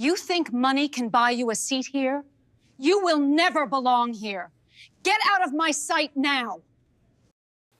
You think money can buy you a seat here? You will never belong here. Get out of my sight now.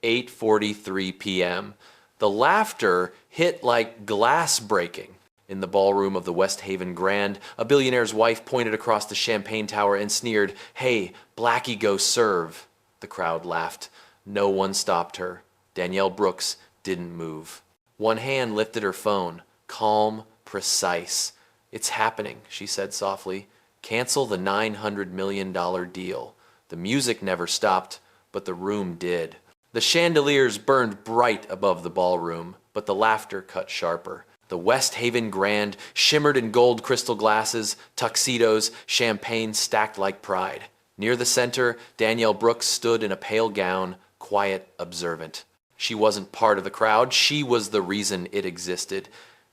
8:43 p.m. The laughter hit like glass breaking. In the ballroom of the West Haven Grand, a billionaire's wife pointed across the champagne tower and sneered, "Hey, Blackie, go serve." The crowd laughed. No one stopped her. Danielle Brooks didn't move. One hand lifted her phone, calm, precise. "It's happening," she said softly. "Cancel the $900 million deal." The music never stopped, but the room did. The chandeliers burned bright above the ballroom, but the laughter cut sharper. The West Haven Grand shimmered in gold crystal glasses, tuxedos, champagne stacked like pride. Near the center, Danielle Brooks stood in a pale gown, quiet, observant. She wasn't part of the crowd, she was the reason it existed.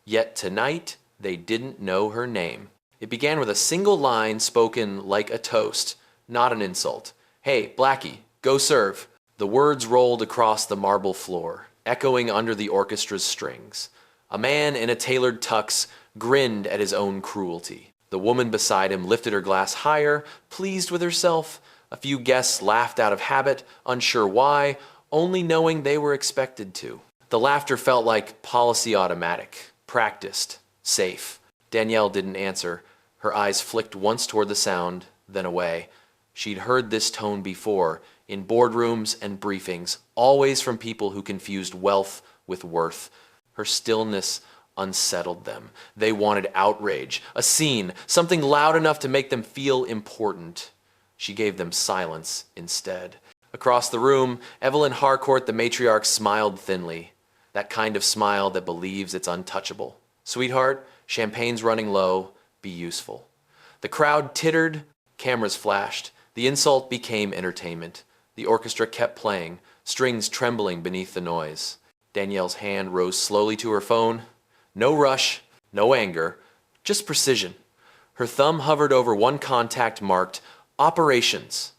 Yet tonight, they didn't know her name. It began with a single line spoken like a toast, not an insult. "Hey, Blackie, go serve." The words rolled across the marble floor, echoing under the orchestra's strings. A man in a tailored tux grinned at his own cruelty. The woman beside him lifted her glass higher, pleased with herself. A few guests laughed out of habit, unsure why, only knowing they were expected to. The laughter felt like policy automatic, practiced, safe. Danielle didn't answer. Her eyes flicked once toward the sound, then away. She'd heard this tone before, in boardrooms and briefings, always from people who confused wealth with worth. Her stillness unsettled them. They wanted outrage, a scene, something loud enough to make them feel important. She gave them silence instead. Across the room, Evelyn Harcourt, the matriarch, smiled thinly. That kind of smile that believes it's untouchable. "Sweetheart, champagne's running low. Be useful." The crowd tittered, cameras flashed. The insult became entertainment. The orchestra kept playing, strings trembling beneath the noise. Danielle's hand rose slowly to her phone. No rush, no anger, just precision. Her thumb hovered over one contact marked Operations.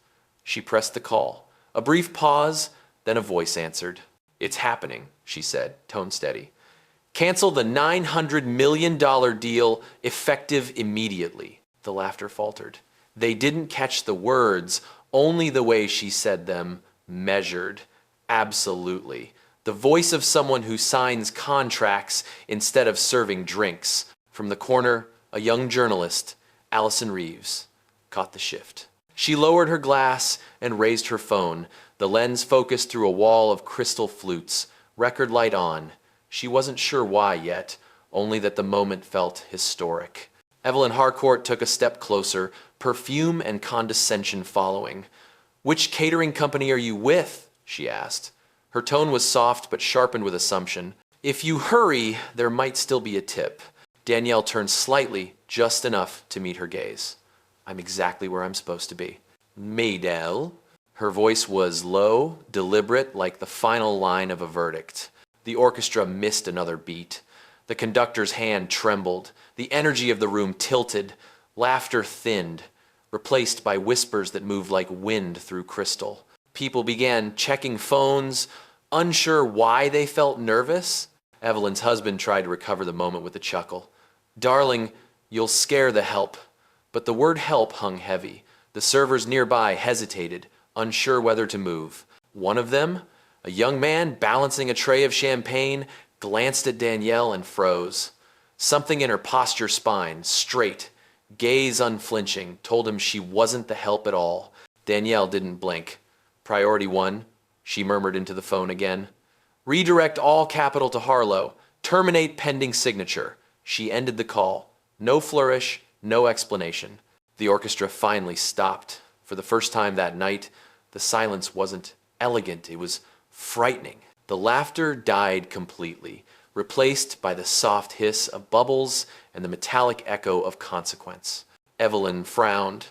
She pressed the call. A brief pause, then a voice answered. "It's happening," she said, tone steady. "Cancel the $900 million deal effective immediately." The laughter faltered. They didn't catch the words, only the way she said them, measured. Absolutely. The voice of someone who signs contracts instead of serving drinks. From the corner, a young journalist, Allison Reeves, caught the shift. She lowered her glass and raised her phone. The lens focused through a wall of crystal flutes, record light on. She wasn't sure why yet, only that the moment felt historic. Evelyn Harcourt took a step closer, perfume and condescension following. "Which catering company are you with?" she asked. Her tone was soft but sharpened with assumption. "If you hurry, there might still be a tip." Danielle turned slightly, just enough to meet her gaze. "I'm exactly where I'm supposed to be." "Maydell?" Her voice was low, deliberate, like the final line of a verdict. The orchestra missed another beat. The conductor's hand trembled. The energy of the room tilted. Laughter thinned, replaced by whispers that moved like wind through crystal. People began checking phones, unsure why they felt nervous. Evelyn's husband tried to recover the moment with a chuckle. "Darling, you'll scare the help." But the word help hung heavy. The servers nearby hesitated, unsure whether to move. One of them, a young man balancing a tray of champagne, glanced at Danielle and froze. Something in her posture spine, straight, gaze unflinching, told him she wasn't the help at all. Danielle didn't blink. "Priority one," she murmured into the phone again. "Redirect all capital to Harlow. Terminate pending signature." She ended the call. No flourish, no explanation. The orchestra finally stopped. For the first time that night, the silence wasn't elegant, it was frightening. The laughter died completely, replaced by the soft hiss of bubbles and the metallic echo of consequence. Evelyn frowned.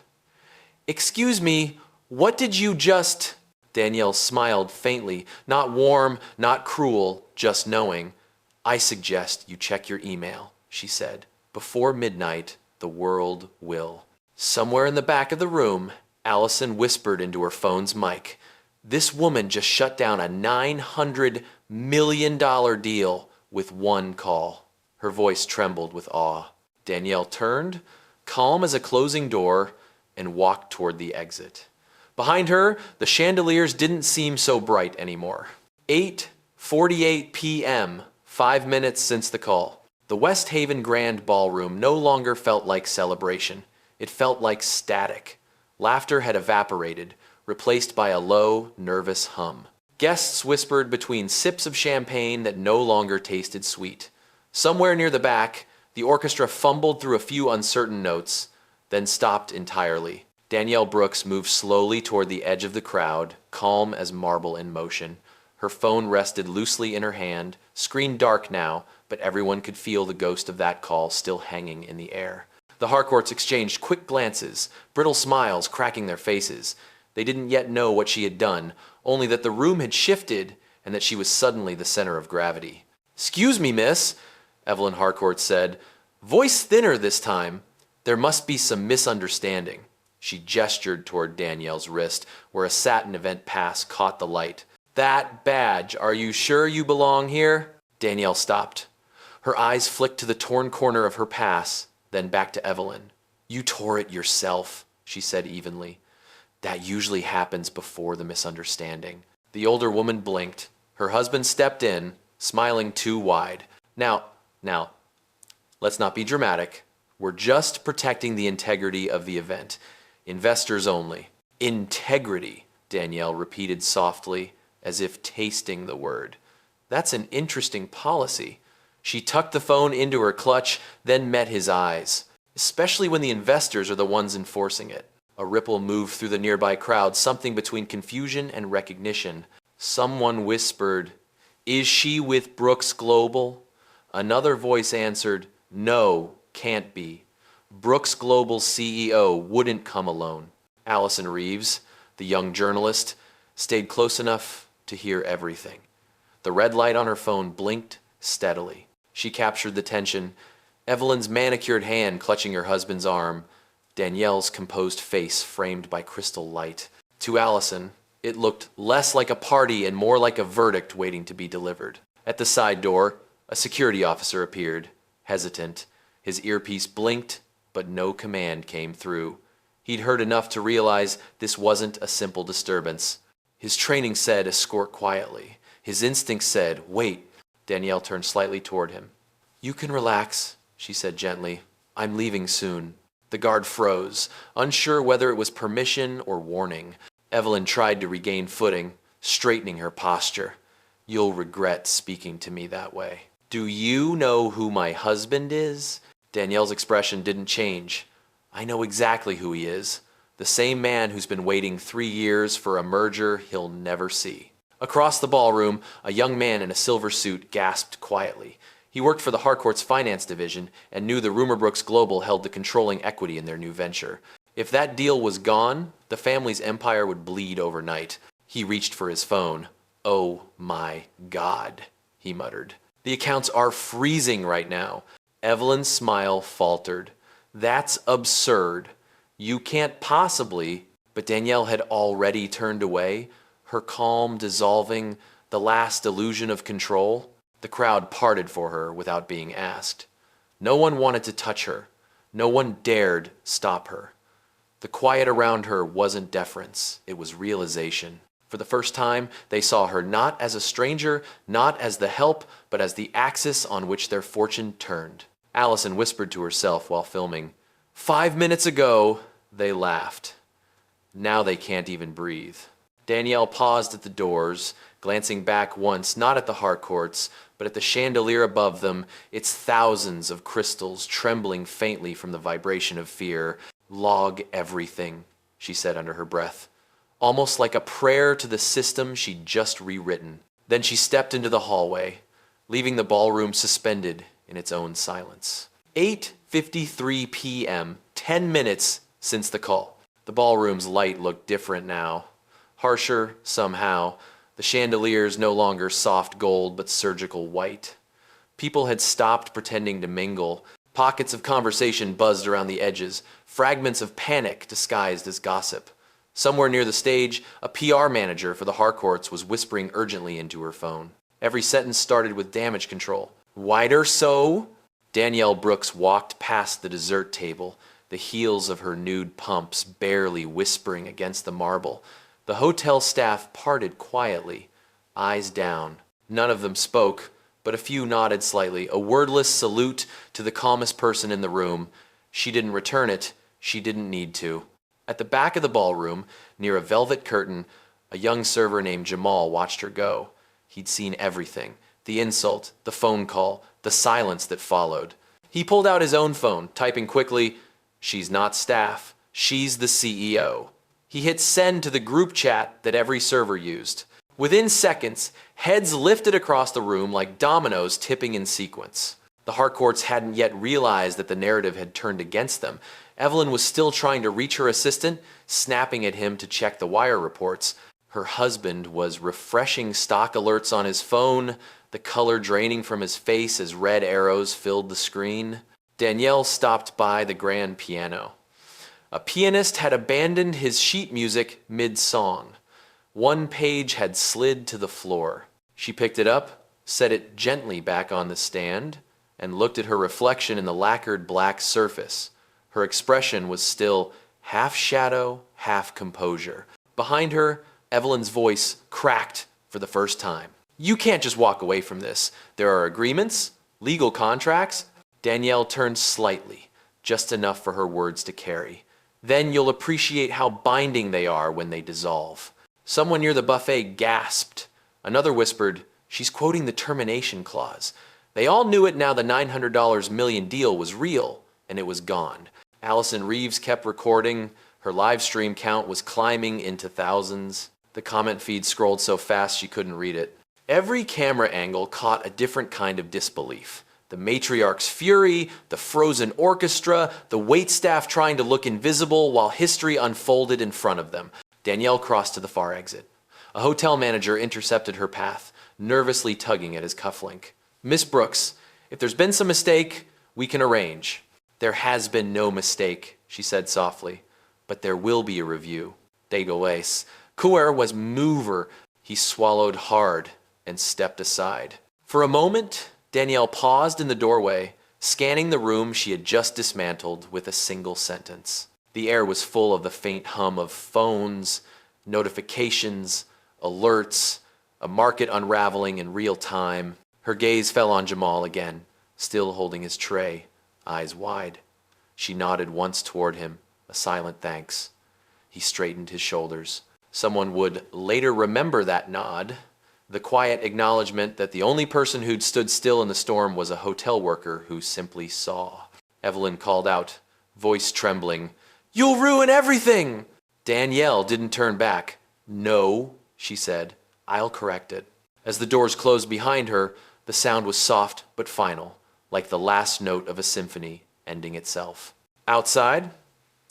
"Excuse me, what did you just—" Danielle smiled faintly, not warm, not cruel, just knowing. "I suggest you check your email," she said. "Before midnight, the world will." Somewhere in the back of the room, Allison whispered into her phone's mic. This woman just shut down a $900 million deal with one call. Her voice trembled with awe. Danielle turned, calm as a closing door, and walked toward the exit. Behind her, the chandeliers didn't seem so bright anymore. 8:48 p.m., 5 minutes since the call. The West Haven Grand Ballroom no longer felt like celebration. It felt like static. Laughter had evaporated, replaced by a low, nervous hum. Guests whispered between sips of champagne that no longer tasted sweet. Somewhere near the back, the orchestra fumbled through a few uncertain notes, then stopped entirely. Danielle Brooks moved slowly toward the edge of the crowd, calm as marble in motion. Her phone rested loosely in her hand, screen dark now, but everyone could feel the ghost of that call still hanging in the air. The Harcourts exchanged quick glances, brittle smiles cracking their faces. They didn't yet know what she had done, only that the room had shifted and that she was suddenly the center of gravity. "Excuse me, miss," Evelyn Harcourt said. "Voice thinner this time. There must be some misunderstanding." She gestured toward Danielle's wrist, where a satin event pass caught the light. "That badge, are you sure you belong here?" Danielle stopped. Her eyes flicked to the torn corner of her pass, then back to Evelyn. "You tore it yourself," she said evenly. "That usually happens before the misunderstanding." The older woman blinked. Her husband stepped in, smiling too wide. Now, let's not be dramatic. We're just protecting the integrity of the event. Investors only." "Integrity," Danielle repeated softly, as if tasting the word. "That's an interesting policy." She tucked the phone into her clutch, then met his eyes. "Especially when the investors are the ones enforcing it." A ripple moved through the nearby crowd, something between confusion and recognition. Someone whispered, "Is she with Brooks Global?" Another voice answered, "No, can't be. Brooks Global's CEO wouldn't come alone." Allison Reeves, the young journalist, stayed close enough to hear everything. The red light on her phone blinked steadily. She captured the tension, Evelyn's manicured hand clutching her husband's arm, Danielle's composed face framed by crystal light. To Allison, it looked less like a party and more like a verdict waiting to be delivered. At the side door, a security officer appeared, hesitant. His earpiece blinked, but no command came through. He'd heard enough to realize this wasn't a simple disturbance. His training said, "Escort quietly." His instinct said, "Wait." Danielle turned slightly toward him. "You can relax," she said gently. "I'm leaving soon." The guard froze, unsure whether it was permission or warning. Evelyn tried to regain footing, straightening her posture. "You'll regret speaking to me that way." "Do you know who my husband is?" Danielle's expression didn't change. "I know exactly who he is. The same man who's been waiting 3 years for a merger he'll never see." Across the ballroom, a young man in a silver suit gasped quietly. He worked for the Harcourt's finance division and knew the rumor Brooks Global held the controlling equity in their new venture. If that deal was gone, the family's empire would bleed overnight. He reached for his phone. "Oh my God," he muttered. "The accounts are freezing right now." Evelyn's smile faltered. "That's absurd. You can't possibly..." But Danielle had already turned away, her calm dissolving, the last illusion of control. The crowd parted for her without being asked. No one wanted to touch her. No one dared stop her. The quiet around her wasn't deference, it was realization. For the first time, they saw her not as a stranger, not as the help, but as the axis on which their fortune turned. Allison whispered to herself while filming, "5 minutes ago, they laughed. Now they can't even breathe." Danielle paused at the doors, glancing back once, not at the Harcourts, but at the chandelier above them, its thousands of crystals trembling faintly from the vibration of fear. "Log everything," she said under her breath, almost like a prayer to the system she'd just rewritten. Then she stepped into the hallway, leaving the ballroom suspended in its own silence. 8:53 p.m., 10 minutes since the call. The ballroom's light looked different now. Harsher, somehow. The chandeliers no longer soft gold, but surgical white. People had stopped pretending to mingle. Pockets of conversation buzzed around the edges, fragments of panic disguised as gossip. Somewhere near the stage, a PR manager for the Harcourts was whispering urgently into her phone. Every sentence started with damage control. "Wider so?" Danielle Brooks walked past the dessert table, the heels of her nude pumps barely whispering against the marble. The hotel staff parted quietly, eyes down. None of them spoke, but a few nodded slightly, a wordless salute to the calmest person in the room. She didn't return it. She didn't need to. At the back of the ballroom, near a velvet curtain, a young server named Jamal watched her go. He'd seen everything. The insult, the phone call, the silence that followed. He pulled out his own phone, typing quickly, "She's not staff. She's the CEO." He hit send to the group chat that every server used. Within seconds, heads lifted across the room like dominoes tipping in sequence. The Harcourts hadn't yet realized that the narrative had turned against them. Evelyn was still trying to reach her assistant, snapping at him to check the wire reports. Her husband was refreshing stock alerts on his phone, the color draining from his face as red arrows filled the screen. Danielle stopped by the grand piano. A pianist had abandoned his sheet music mid-song. One page had slid to the floor. She picked it up, set it gently back on the stand, and looked at her reflection in the lacquered black surface. Her expression was still half shadow, half composure. Behind her, Evelyn's voice cracked for the first time. "You can't just walk away from this. There are agreements, legal contracts." Danielle turned slightly, just enough for her words to carry. "Then you'll appreciate how binding they are when they dissolve." Someone near the buffet gasped. Another whispered, "She's quoting the termination clause." They all knew it now. The $900 million deal was real, and it was gone. Allison Reeves kept recording. Her live stream count was climbing into thousands. The comment feed scrolled so fast she couldn't read it. Every camera angle caught a different kind of disbelief. The matriarch's fury, the frozen orchestra, the waitstaff trying to look invisible while history unfolded in front of them. Danielle crossed to the far exit. A hotel manager intercepted her path, nervously tugging at his cufflink. "Miss Brooks, if there's been some mistake, we can arrange." "There has been no mistake," she said softly, "but there will be a review." Dégueulasse. Couer was mover. He swallowed hard and stepped aside. For a moment, Danielle paused in the doorway, scanning the room she had just dismantled with a single sentence. The air was full of the faint hum of phones, notifications, alerts, a market unraveling in real time. Her gaze fell on Jamal again, still holding his tray, eyes wide. She nodded once toward him, a silent thanks. He straightened his shoulders. Someone would later remember that nod, the quiet acknowledgement that the only person who'd stood still in the storm was a hotel worker who simply saw. Evelyn called out, voice trembling, "You'll ruin everything!" Danielle didn't turn back. "No," she said, "I'll correct it." As the doors closed behind her, the sound was soft but final, like the last note of a symphony ending itself. Outside,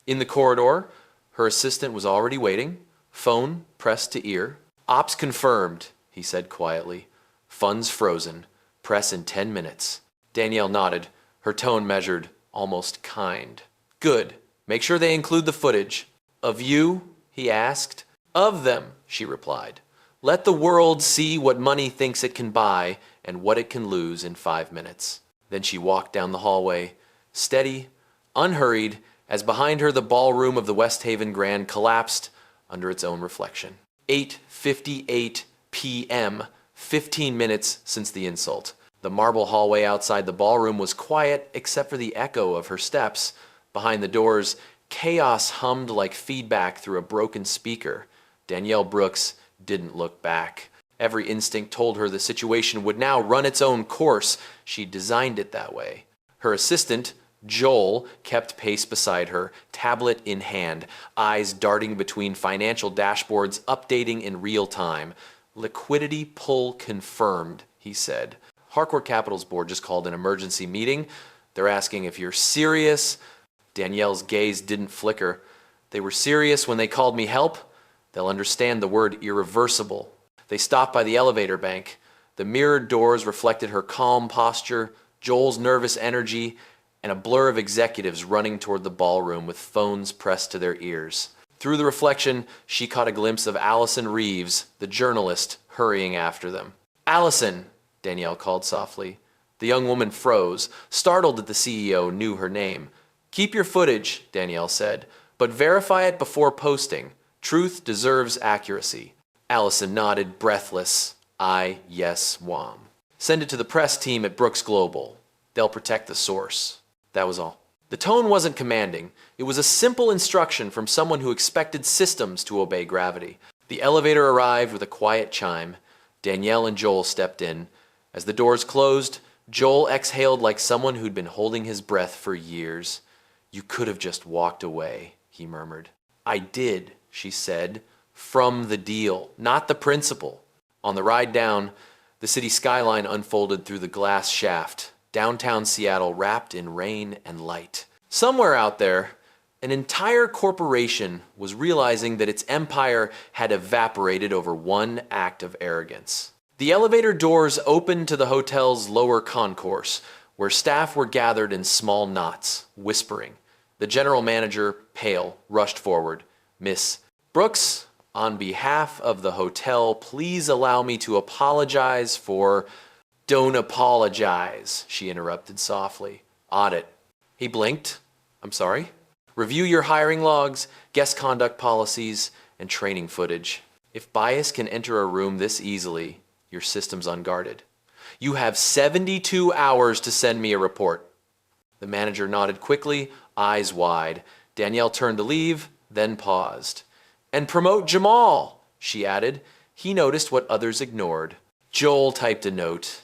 in the corridor, her assistant was already waiting, phone pressed to ear. "Ops confirmed," he said quietly. "Funds frozen. Press in 10 minutes. Danielle nodded, her tone measured, almost kind. "Good. Make sure they include the footage." "Of you?" he asked. "Of them," she replied. "Let the world see what money thinks it can buy and what it can lose in 5 minutes." Then she walked down the hallway, steady, unhurried, as behind her the ballroom of the West Haven Grand collapsed under its own reflection. 8:58 p.m., 15 minutes since the insult. The marble hallway outside the ballroom was quiet except for the echo of her steps. Behind the doors, chaos hummed like feedback through a broken speaker. Danielle Brooks didn't look back. Every instinct told her the situation would now run its own course. She designed it that way. Her assistant, Joel, kept pace beside her, tablet in hand, eyes darting between financial dashboards, updating in real time. "Liquidity pull confirmed," he said. "Harcourt Capital's board just called an emergency meeting. They're asking if you're serious." Danielle's gaze didn't flicker. "They were serious when they called me help. They'll understand the word irreversible." They stopped by the elevator bank. The mirrored doors reflected her calm posture, Joel's nervous energy, and a blur of executives running toward the ballroom with phones pressed to their ears. Through the reflection, she caught a glimpse of Allison Reeves, the journalist, hurrying after them. "Allison," Danielle called softly, The young woman froze, startled that the CEO knew her name. "Keep your footage," Danielle said, "but verify it before posting. Truth deserves accuracy." Allison nodded, breathless. Yes, Wam. "Send it to the press team at Brooks Global. They'll protect the source." That was all. The tone wasn't commanding. It was a simple instruction from someone who expected systems to obey gravity. The elevator arrived with a quiet chime. Danielle and Joel stepped in. As the doors closed, Joel exhaled like someone who'd been holding his breath for years. "You could have just walked away," he murmured. "I did," she said, "from the deal, not the principle." On the ride down, the city skyline unfolded through the glass shaft, downtown Seattle wrapped in rain and light. Somewhere out there, an entire corporation was realizing that its empire had evaporated over one act of arrogance. The elevator doors opened to the hotel's lower concourse, where staff were gathered in small knots, whispering. The general manager, pale, rushed forward. "Miss Brooks, on behalf of the hotel, please allow me to apologize for—" "Don't apologize," she interrupted softly. "Audit." He blinked. "I'm sorry?" "Review your hiring logs, guest conduct policies, and training footage. If bias can enter a room this easily, your system's unguarded. You have 72 hours to send me a report." The manager nodded quickly, eyes wide. Danielle turned to leave, then paused. "And promote Jamal," she added. He noticed what others ignored. Joel typed a note,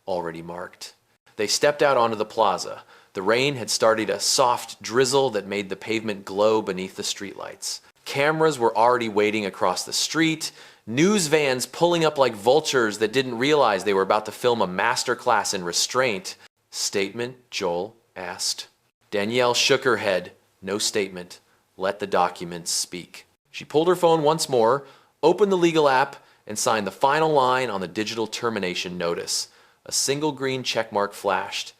already marked. They stepped out onto the plaza. The rain had started a soft drizzle that made the pavement glow beneath the streetlights. Cameras were already waiting across the street, news vans pulling up like vultures that didn't realize they were about to film a masterclass in restraint. "Statement?" Joel asked. Danielle shook her head. "No statement. Let the documents speak." She pulled her phone once more, opened the legal app, and signed the final line on the digital termination notice. A single green checkmark flashed.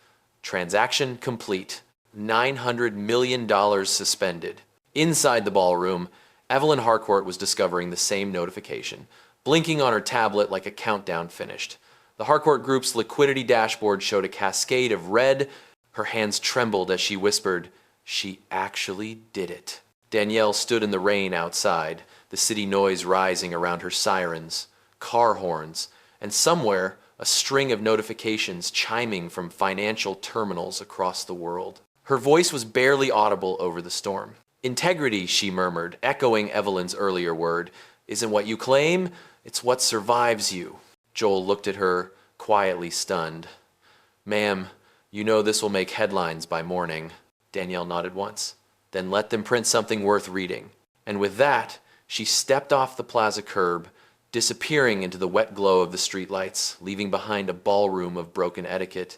Transaction complete. $900 million suspended. Inside the ballroom, Evelyn Harcourt was discovering the same notification, blinking on her tablet like a countdown finished. The Harcourt Group's liquidity dashboard showed a cascade of red. Her hands trembled as she whispered, "She actually did it." Danielle stood in the rain outside, the city noise rising around her sirens, car horns, and somewhere a string of notifications chiming from financial terminals across the world. Her voice was barely audible over the storm. "Integrity," she murmured, echoing Evelyn's earlier word, "isn't what you claim, it's what survives you." Joel looked at her, quietly stunned. "Ma'am, you know this will make headlines by morning." Danielle nodded once. "Then let them print something worth reading." And with that, she stepped off the plaza curb, disappearing into the wet glow of the streetlights, leaving behind a ballroom of broken etiquette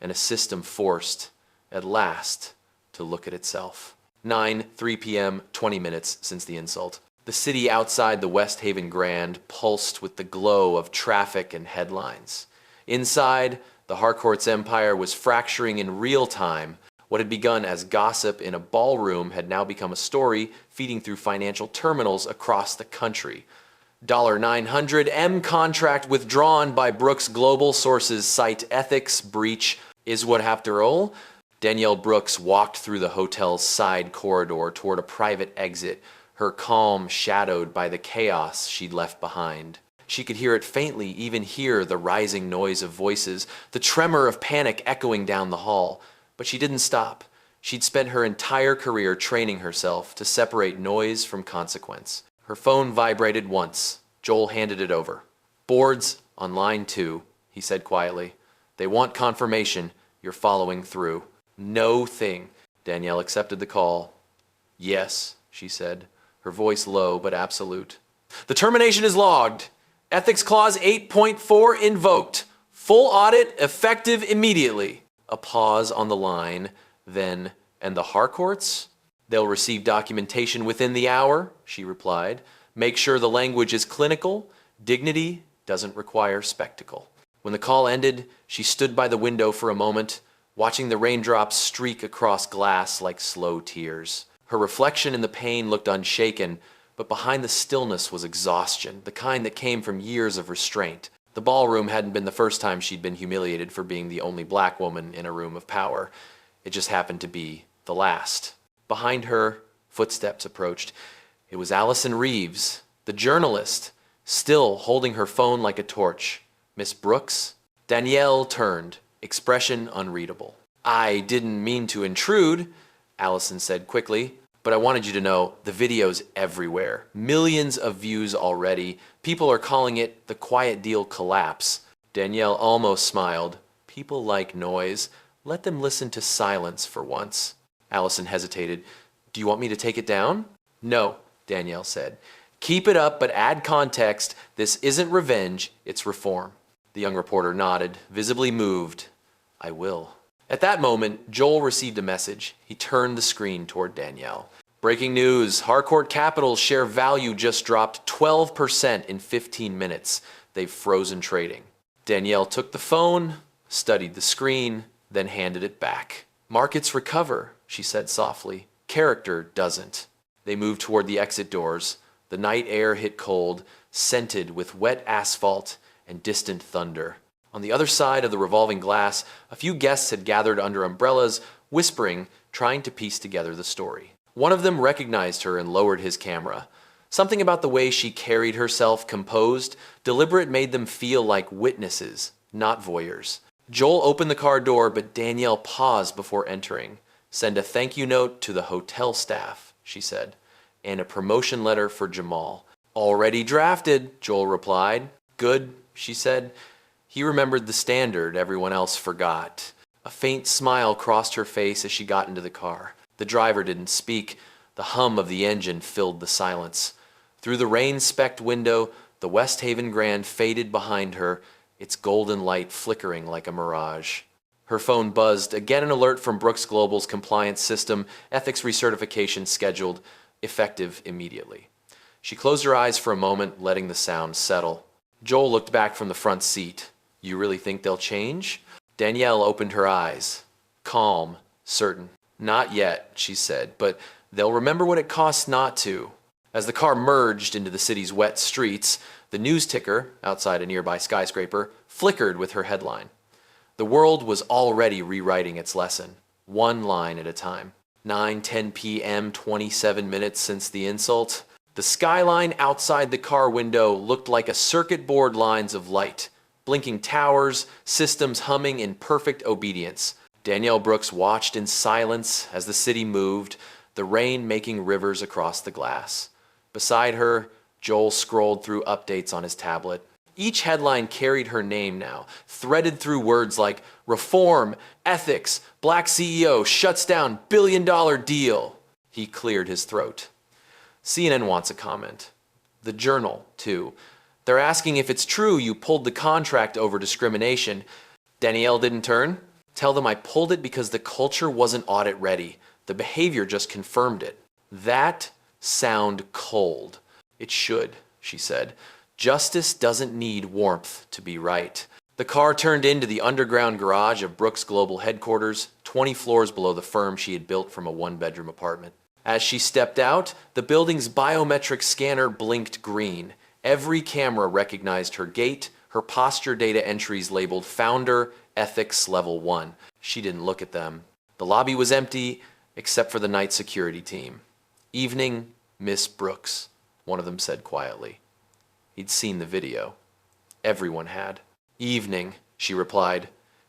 and a system forced, at last, to look at itself. 3 p.m., 20 minutes since the insult. The city outside the West Haven Grand pulsed with the glow of traffic and headlines. Inside, the Harcourt's empire was fracturing in real time. What had begun as gossip in a ballroom had now become a story feeding through financial terminals across the country. $900 M contract withdrawn by Brooks Global, sources cite ethics breach. Is what after all? Danielle Brooks walked through the hotel's side corridor toward a private exit, her calm shadowed by the chaos she'd left behind. She could hear it faintly, even hear the rising noise of voices, the tremor of panic echoing down the hall. But she didn't stop. She'd spent her entire career training herself to separate noise from consequence. Her phone vibrated once. Joel handed it over. "Boards on line 2, he said quietly. "They want confirmation you're following through." "No thing." Danielle accepted the call. "Yes," she said, her voice low but absolute. "The termination is logged. Ethics Clause 8.4 invoked. Full audit effective immediately." A pause on the line, then, "And the Harcourts?" "They'll receive documentation within the hour," she replied. "Make sure the language is clinical. Dignity doesn't require spectacle." When the call ended, she stood by the window for a moment, watching the raindrops streak across glass like slow tears. Her reflection in the pane looked unshaken, but behind the stillness was exhaustion, the kind that came from years of restraint. The ballroom hadn't been the first time she'd been humiliated for being the only black woman in a room of power. It just happened to be the last. Behind her, footsteps approached. It was Allison Reeves, the journalist, still holding her phone like a torch. Miss Brooks? Danielle turned, expression unreadable. I didn't mean to intrude, Allison said quickly, but I wanted you to know the video's everywhere. Millions of views already. People are calling it the quiet deal collapse. Danielle almost smiled. People like noise. Let them listen to silence for once. Allison hesitated. Do you want me to take it down? No, Danielle said. Keep it up, but add context. This isn't revenge, it's reform. The young reporter nodded, visibly moved. I will. At that moment, Joel received a message. He turned the screen toward Danielle. Breaking news, Harcourt Capital's share value just dropped 12% in 15 minutes. They've frozen trading. Danielle took the phone, studied the screen, then handed it back. Markets recover, she said softly. Character doesn't. They moved toward the exit doors. The night air hit cold, scented with wet asphalt and distant thunder. On the other side of the revolving glass, a few guests had gathered under umbrellas, whispering, trying to piece together the story. One of them recognized her and lowered his camera. Something about the way she carried herself, composed, deliberate, made them feel like witnesses, not voyeurs. Joel opened the car door, but Danielle paused before entering. Send a thank you note to the hotel staff, she said, and a promotion letter for Jamal. Already drafted, Joel replied. Good, she said. He remembered the standard everyone else forgot. A faint smile crossed her face as she got into the car. The driver didn't speak. The hum of the engine filled the silence. Through the rain-specked window, the West Haven Grand faded behind her, its golden light flickering like a mirage. Her phone buzzed, again an alert from Brooks Global's compliance system, ethics recertification scheduled, effective immediately. She closed her eyes for a moment, letting the sound settle. Joel looked back from the front seat. You really think they'll change? Danielle opened her eyes. Calm, certain. Not yet, she said, but they'll remember what it costs not to. As the car merged into the city's wet streets, the news ticker, outside a nearby skyscraper, flickered with her headline. The world was already rewriting its lesson, one line at a time. 9:10 p.m., 27 minutes since the insult. The skyline outside the car window looked like a circuit board lines of light, blinking towers, systems humming in perfect obedience. Danielle Brooks watched in silence as the city moved, the rain making rivers across the glass. Beside her, Joel scrolled through updates on his tablet. Each headline carried her name now, threaded through words like reform, ethics, black CEO shuts down billion-dollar deal. He cleared his throat. CNN wants a comment. The Journal, too. They're asking if it's true you pulled the contract over discrimination. Danielle didn't turn? Tell them I pulled it because the culture wasn't audit ready. The behavior just confirmed it. That sound cold. It should, she said. Justice doesn't need warmth to be right. The car turned into the underground garage of Brooks Global headquarters, 20 floors below the firm she had built from a one-bedroom apartment. As she stepped out, the building's biometric scanner blinked green. Every camera recognized her gait, her posture data entries labeled Founder, Ethics Level 1. She didn't look at them. The lobby was empty, except for the night security team. Evening, Miss Brooks, one of them said quietly. He'd seen the video. Everyone had. Evening, she replied.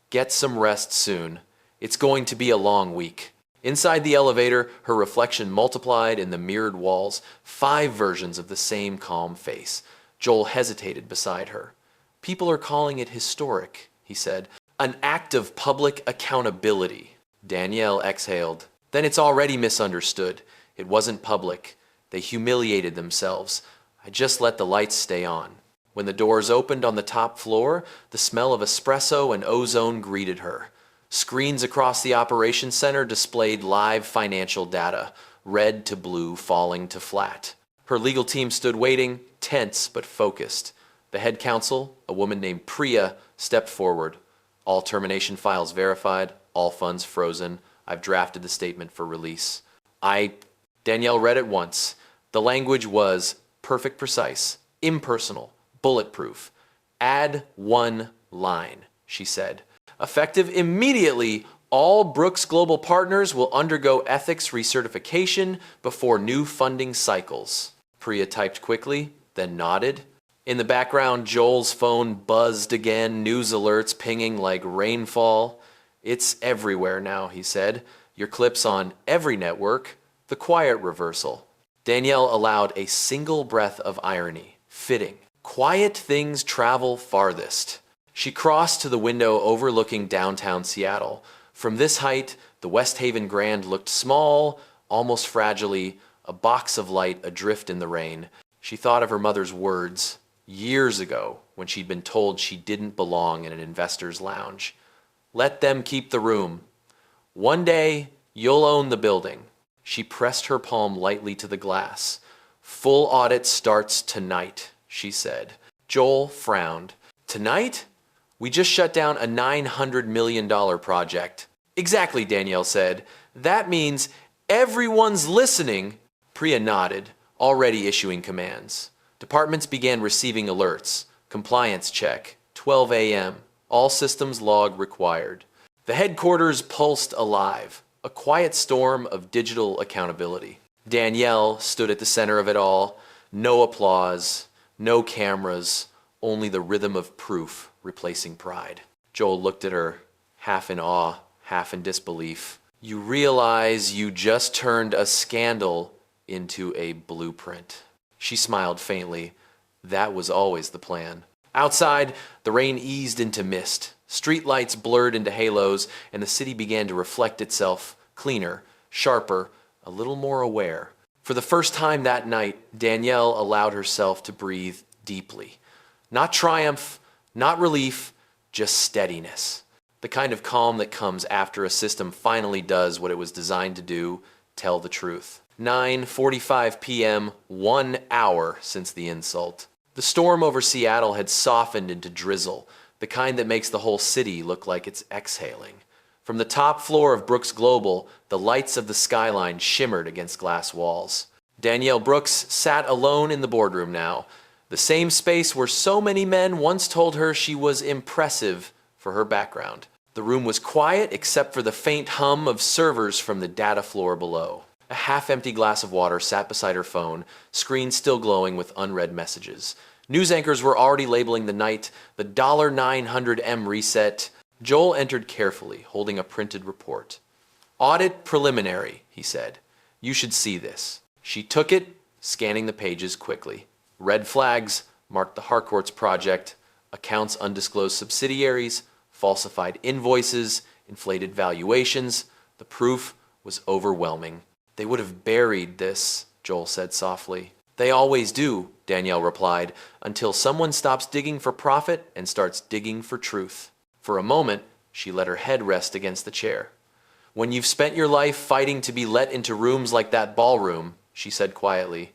Get some rest soon. It's going to be a long week. Inside the elevator, her reflection multiplied in the mirrored walls, 5 versions of the same calm face. Joel hesitated beside her. People are calling it historic, he said. An act of public accountability. Danielle exhaled. Then it's already misunderstood. It wasn't public. They humiliated themselves. I just let the lights stay on. When the doors opened on the top floor, the smell of espresso and ozone greeted her. Screens across the operations center displayed live financial data, red to blue falling to flat. Her legal team stood waiting, tense but focused. The head counsel, a woman named Priya, stepped forward. All termination files verified, all funds frozen. I've drafted the statement for release. Danielle read it once. The language was perfect, precise, impersonal, bulletproof. Add one line, she said. Effective immediately, all Brooks Global Partners will undergo ethics recertification before new funding cycles. Priya typed quickly, then nodded. In the background, Joel's phone buzzed again, news alerts pinging like rainfall. It's everywhere now, he said. Your clip's on every network. The quiet reversal. Danielle allowed a single breath of irony. Fitting. Quiet things travel farthest. She crossed to the window overlooking downtown Seattle. From this height, the West Haven Grand looked small, almost fragilely, a box of light adrift in the rain. She thought of her mother's words years ago when she'd been told she didn't belong in an investor's lounge. Let them keep the room. One day, you'll own the building. She pressed her palm lightly to the glass. Full audit starts tonight, she said. Joel frowned. Tonight? We just shut down a $900 million project. Exactly, Danielle said. That means everyone's listening. Priya nodded, already issuing commands. Departments began receiving alerts. Compliance check, 12 a.m. All systems log required. The headquarters pulsed alive, a quiet storm of digital accountability. Danielle stood at the center of it all. No applause, no cameras, only the rhythm of proof replacing pride. Joel looked at her, half in awe, half in disbelief. You realize you just turned a scandal into a blueprint. She smiled faintly. That was always the plan. Outside, the rain eased into mist. Streetlights blurred into halos, and the city began to reflect itself, cleaner, sharper, a little more aware. For the first time that night, Danielle allowed herself to breathe deeply. Not triumph, not relief, just steadiness. The kind of calm that comes after a system finally does what it was designed to do, tell the truth. 9:45 p.m., 1 hour since the insult. The storm over Seattle had softened into drizzle, the kind that makes the whole city look like it's exhaling. From the top floor of Brooks Global, the lights of the skyline shimmered against glass walls. Danielle Brooks sat alone in the boardroom now, the same space where so many men once told her she was impressive for her background. The room was quiet except for the faint hum of servers from the data floor below. A half-empty glass of water sat beside her phone, screen still glowing with unread messages. News anchors were already labeling the night, the $900M reset. Joel entered carefully, holding a printed report. Audit preliminary, he said. You should see this. She took it, scanning the pages quickly. Red flags marked the Harcourt's project, accounts undisclosed subsidiaries, falsified invoices, inflated valuations. The proof was overwhelming. They would have buried this, Joel said softly. They always do, Danielle replied, until someone stops digging for profit and starts digging for truth. For a moment, she let her head rest against the chair. When you've spent your life fighting to be let into rooms like that ballroom, she said quietly,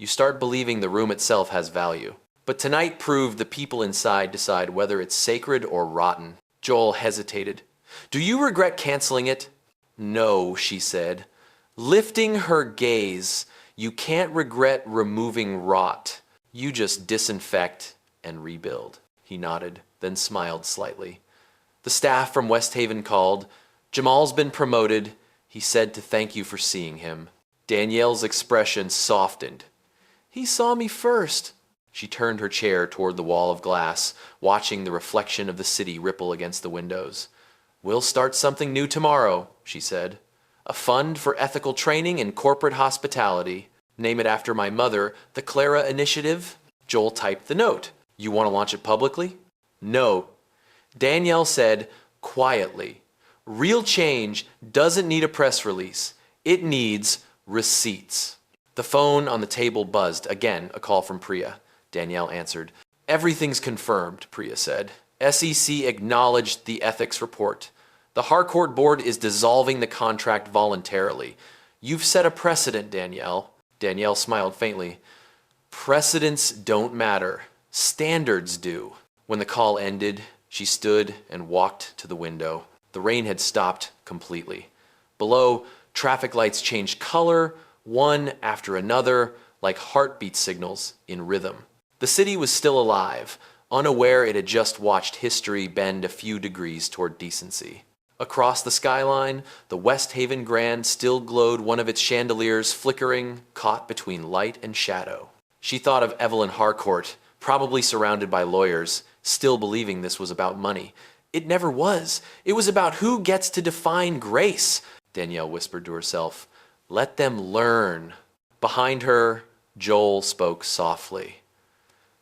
you start believing the room itself has value. But tonight proved the people inside decide whether it's sacred or rotten. Joel hesitated. Do you regret canceling it? No, she said. Lifting her gaze, you can't regret removing rot. You just disinfect and rebuild. He nodded, then smiled slightly. The staff from West Haven called. Jamal's been promoted. He said to thank you for seeing him. Danielle's expression softened. He saw me first. She turned her chair toward the wall of glass, watching the reflection of the city ripple against the windows. We'll start something new tomorrow, she said. A fund for ethical training and corporate hospitality. Name it after my mother, the Clara Initiative. Joel typed the note. You want to launch it publicly? No. Danielle said, quietly, real change doesn't need a press release. It needs receipts. The phone on the table buzzed. Again, a call from Priya. Danielle answered. Everything's confirmed, Priya said. SEC acknowledged the ethics report. The Harcourt board is dissolving the contract voluntarily. You've set a precedent, Danielle. Danielle smiled faintly. Precedents don't matter. Standards do. When the call ended, she stood and walked to the window. The rain had stopped completely. Below, traffic lights changed color, one after another, like heartbeat signals in rhythm. The city was still alive. unaware it had just watched history bend a few degrees toward decency. Across the skyline, the West Haven Grand still glowed, one of its chandeliers flickering, caught between light and shadow. She thought of Evelyn Harcourt, probably surrounded by lawyers, still believing this was about money. It never was. It was about who gets to define grace, Danielle whispered to herself. Let them learn. Behind her, Joel spoke softly.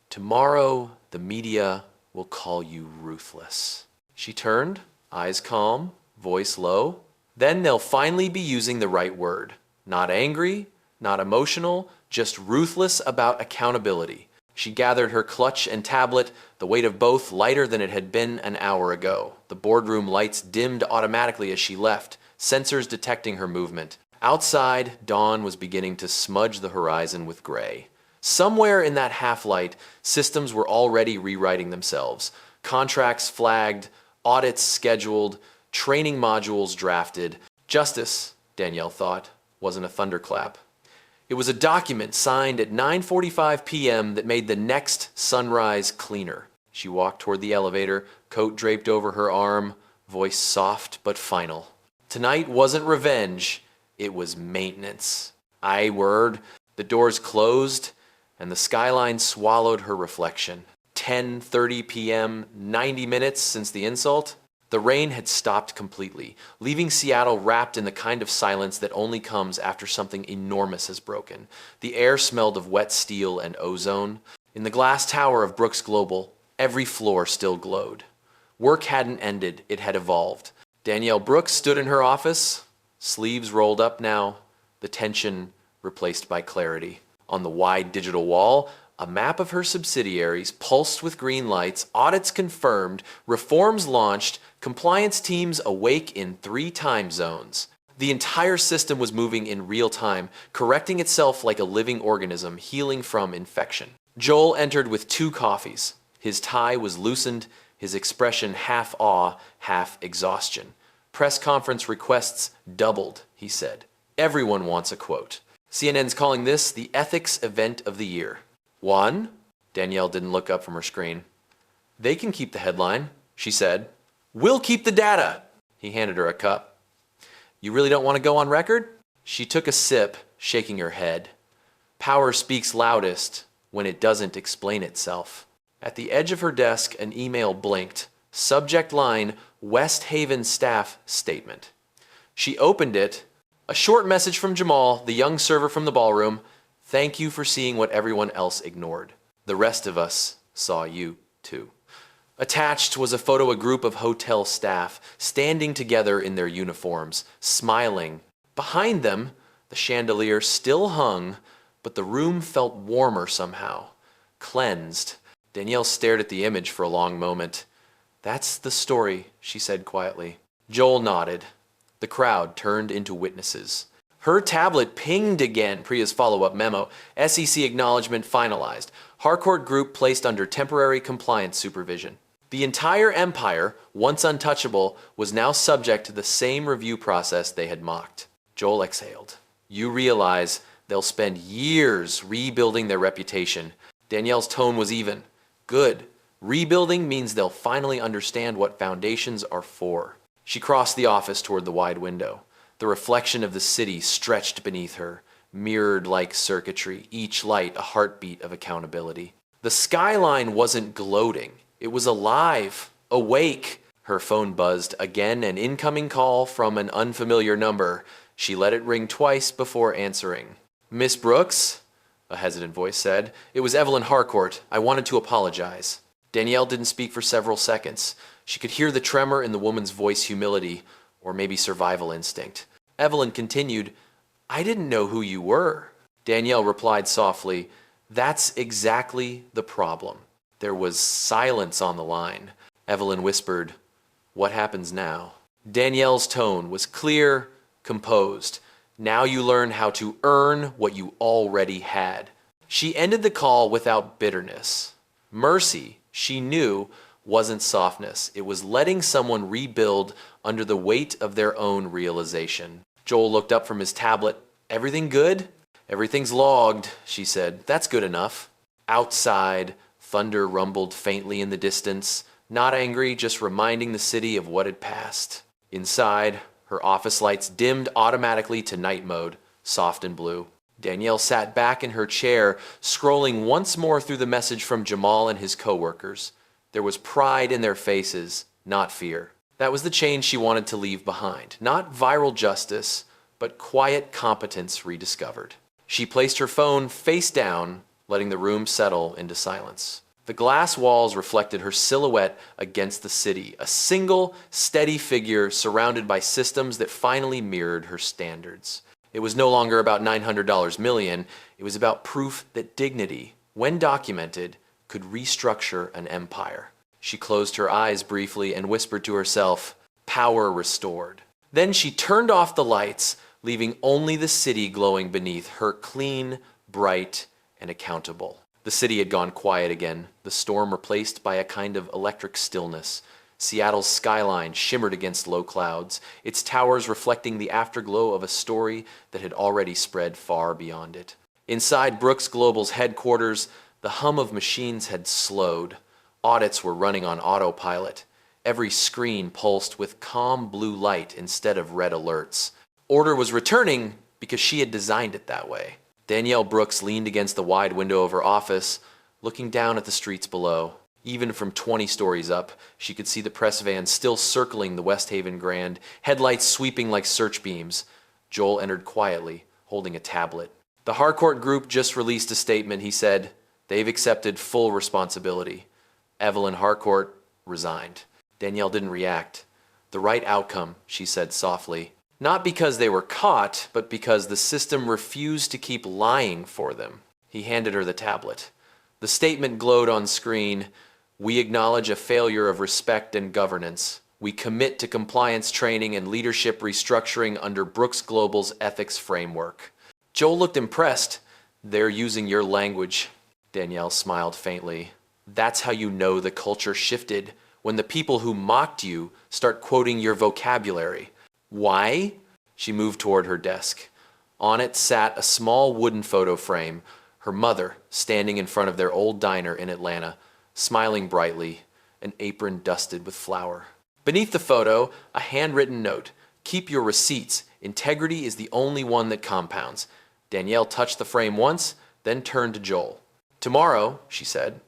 Tomorrow, the media will call you ruthless. She turned, eyes calm, voice low. Then they'll finally be using the right word. Not angry, not emotional, just ruthless about accountability. She gathered her clutch and tablet, the weight of both lighter than it had been an hour ago. The boardroom lights dimmed automatically as she left, sensors detecting her movement. Outside, dawn was beginning to smudge the horizon with gray. Somewhere in that half-light, systems were already rewriting themselves. Contracts flagged, audits scheduled, training modules drafted. Justice, Danielle thought, wasn't a thunderclap. It was a document signed at 9:45 p.m. that made the next sunrise cleaner. She walked toward the elevator, coat draped over her arm, voice soft but final. Tonight wasn't revenge, it was maintenance. Word. The doors closed, and the skyline swallowed her reflection. 10:30 p.m., 90 minutes since the insult. The rain had stopped completely, leaving Seattle wrapped in the kind of silence that only comes after something enormous has broken. The air smelled of wet steel and ozone. In the glass tower of Brooks Global, every floor still glowed. Work hadn't ended, it had evolved. Danielle Brooks stood in her office, sleeves rolled up now, the tension replaced by clarity. On the wide digital wall, a map of her subsidiaries pulsed with green lights, audits confirmed, reforms launched, compliance teams awake in 3 time zones. The entire system was moving in real time, correcting itself like a living organism healing from infection. Joel entered with 2 coffees. His tie was loosened, his expression half awe, half exhaustion. Press conference requests doubled, he said. Everyone wants a quote. CNN's calling this the ethics event of the year. 1, Danielle didn't look up from her screen. They can keep the headline, she said. We'll keep the data. He handed her a cup. You really don't want to go on record? She took a sip, shaking her head. Power speaks loudest when it doesn't explain itself. At the edge of her desk, an email blinked. Subject line, West Haven staff statement. She opened it. A short message from Jamal, the young server from the ballroom. Thank you for seeing what everyone else ignored. The rest of us saw you, too. Attached was a photo of a group of hotel staff, standing together in their uniforms, smiling. Behind them, the chandelier still hung, but the room felt warmer somehow. Cleansed. Danielle stared at the image for a long moment. That's the story, she said quietly. Joel nodded. The crowd turned into witnesses. Her tablet pinged again, Priya's follow-up memo. SEC acknowledgement finalized. Harcourt Group placed under temporary compliance supervision. The entire empire, once untouchable, was now subject to the same review process they had mocked. Joel exhaled. You realize they'll spend years rebuilding their reputation. Danielle's tone was even. Good. Rebuilding means they'll finally understand what foundations are for. She crossed the office toward the wide window. The reflection of the city stretched beneath her, mirrored like circuitry, each light a heartbeat of accountability. The skyline wasn't gloating. It was alive, awake. Her phone buzzed again, an incoming call from an unfamiliar number. She let it ring twice before answering. Miss Brooks? A hesitant voice said. It was Evelyn Harcourt. I wanted to apologize. Danielle didn't speak for several seconds. She could hear the tremor in the woman's voice, humility, or maybe survival instinct. Evelyn continued, I didn't know who you were. Danielle replied softly, that's exactly the problem. There was silence on the line. Evelyn whispered, what happens now? Danielle's tone was clear, composed. Now you learn how to earn what you already had. She ended the call without bitterness. Mercy, she knew, wasn't softness. It was letting someone rebuild under the weight of their own realization. Joel looked up from his tablet. Everything good? Everything's logged, she said. That's good enough. Outside, Thunder rumbled faintly in the distance, not angry, just reminding the city of what had passed. Inside, her office lights dimmed automatically to night mode, soft and blue. Danielle sat back in her chair, scrolling once more through the message from Jamal and his coworkers. There was pride in their faces, not fear. That was the change she wanted to leave behind. Not viral justice, but quiet competence rediscovered. She placed her phone face down, letting the room settle into silence. The glass walls reflected her silhouette against the city, a single, steady figure surrounded by systems that finally mirrored her standards. It was no longer about $900 million, it was about proof that dignity, when documented, could restructure an empire. She closed her eyes briefly and whispered to herself, "Power restored." Then she turned off the lights, leaving only the city glowing beneath her, clean, bright, and accountable. The city had gone quiet again, the storm replaced by a kind of electric stillness. Seattle's skyline shimmered against low clouds, its towers reflecting the afterglow of a story that had already spread far beyond it. Inside Brooks Global's headquarters, the hum of machines had slowed. Audits were running on autopilot. Every screen pulsed with calm blue light instead of red alerts. Order was returning because she had designed it that way. Danielle Brooks leaned against the wide window of her office, looking down at the streets below. Even from 20 stories up, she could see the press van still circling the West Haven Grand, headlights sweeping like search beams. Joel entered quietly, holding a tablet. The Harcourt Group just released a statement, he said. They've accepted full responsibility. Evelyn Harcourt resigned. Danielle didn't react. The right outcome, she said softly. Not because they were caught, but because the system refused to keep lying for them. He handed her the tablet. The statement glowed on screen. We acknowledge a failure of respect and governance. We commit to compliance training and leadership restructuring under Brooks Global's ethics framework. Joel looked impressed. They're using your language. Danielle smiled faintly. That's how you know the culture shifted, when the people who mocked you start quoting your vocabulary. Why? She moved toward her desk. On it sat a small wooden photo frame, her mother standing in front of their old diner in Atlanta, smiling brightly, an apron dusted with flour. Beneath the photo, a handwritten note. Keep your receipts. Integrity is the only one that compounds. Danielle touched the frame once, then turned to Joel. Tomorrow, she said,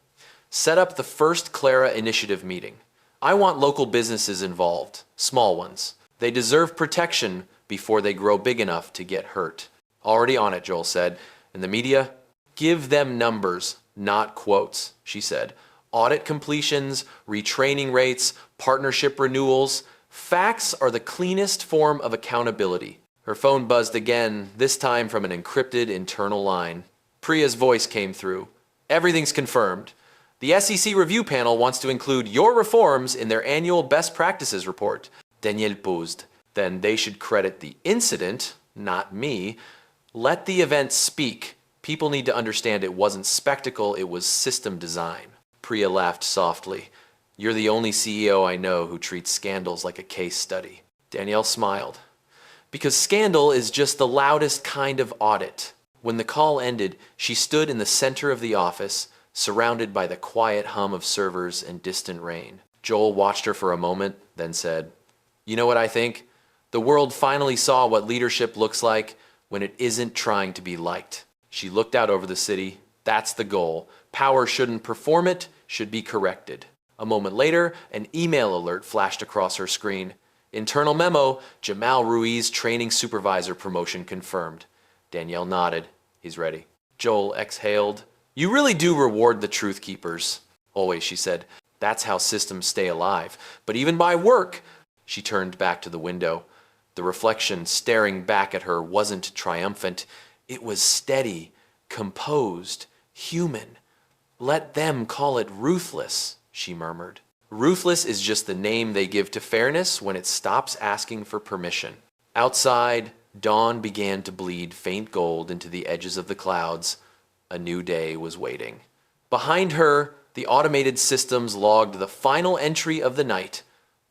set up the first Clara Initiative meeting. I want local businesses involved, small ones. They deserve protection before they grow big enough to get hurt. Already on it, Joel said. And the media? Give them numbers, not quotes, she said. Audit completions, retraining rates, partnership renewals. Facts are the cleanest form of accountability. Her phone buzzed again, this time from an encrypted internal line. Priya's voice came through. Everything's confirmed. The SEC review panel wants to include your reforms in their annual best practices report. Danielle paused. Then they should credit the incident, not me. Let the event speak. People need to understand it wasn't spectacle, it was system design. Priya laughed softly. You're the only CEO I know who treats scandals like a case study. Danielle smiled. Because scandal is just the loudest kind of audit. When the call ended, she stood in the center of the office, surrounded by the quiet hum of servers and distant rain. Joel watched her for a moment, then said, You know what I think? The world finally saw what leadership looks like when it isn't trying to be liked. She looked out over the city. That's the goal. Power shouldn't perform it, should be corrected. A moment later, an email alert flashed across her screen. Internal memo, Jamal Ruiz training supervisor promotion confirmed. Danielle nodded. He's ready. Joel exhaled. You really do reward the truth keepers. Always, she said. That's how systems stay alive. But even by work. She turned back to the window. The reflection staring back at her wasn't triumphant. It was steady, composed, human. Let them call it ruthless, she murmured. Ruthless is just the name they give to fairness when it stops asking for permission. Outside, dawn began to bleed faint gold into the edges of the clouds. A new day was waiting. Behind her, the automated systems logged the final entry of the night.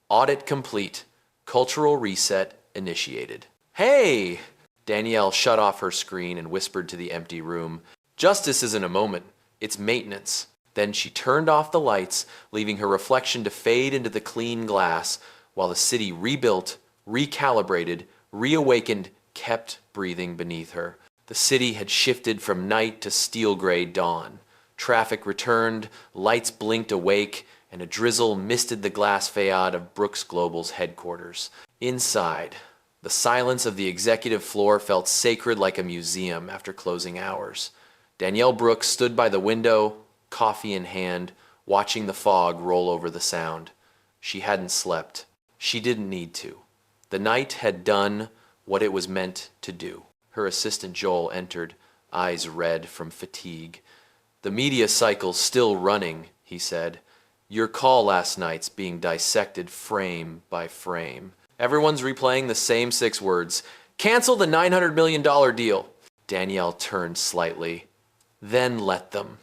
Audit complete. Cultural reset initiated. Hey! Danielle shut off her screen and whispered to the empty room. Justice isn't a moment. It's maintenance. Then she turned off the lights, leaving her reflection to fade into the clean glass, while the city rebuilt, recalibrated, reawakened, kept breathing beneath her. The city had shifted from night to steel-gray dawn. Traffic returned, lights blinked awake, and a drizzle misted the glass facade of Brooks Global's headquarters. Inside, the silence of the executive floor felt sacred like a museum after closing hours. Danielle Brooks stood by the window, coffee in hand, watching the fog roll over the sound. She hadn't slept. She didn't need to. The night had done what it was meant to do. Her assistant Joel entered, eyes red from fatigue. "The media cycle's still running," he said. "Your call last night's being dissected frame by frame. Everyone's replaying the same 6 words. Cancel the $900 million deal." Danielle turned slightly. "Then let them.